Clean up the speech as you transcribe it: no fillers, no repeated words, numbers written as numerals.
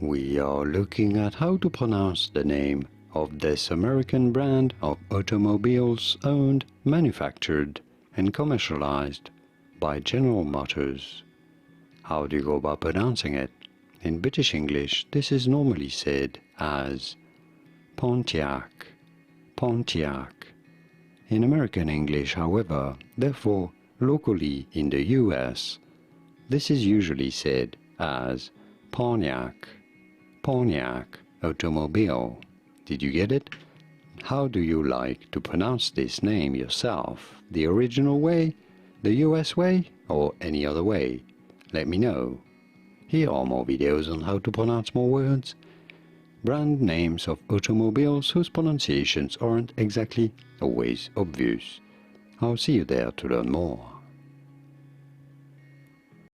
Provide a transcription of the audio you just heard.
We are looking at how to pronounce the name of this American brand of automobiles owned, manufactured and commercialized by General Motors. How do you go about pronouncing it? In British English, this is normally said as Pontiac, Pontiac. In American English, however, therefore locally in the US, this is usually said as Pontiac, Pontiac automobile. Did you get it? How do you like to pronounce this name yourself? The original way, the US way, or any other way? Let me know. Here are more videos on how to pronounce more words. Brand names of automobiles whose pronunciations aren't exactly always obvious. I'll see you there to learn more.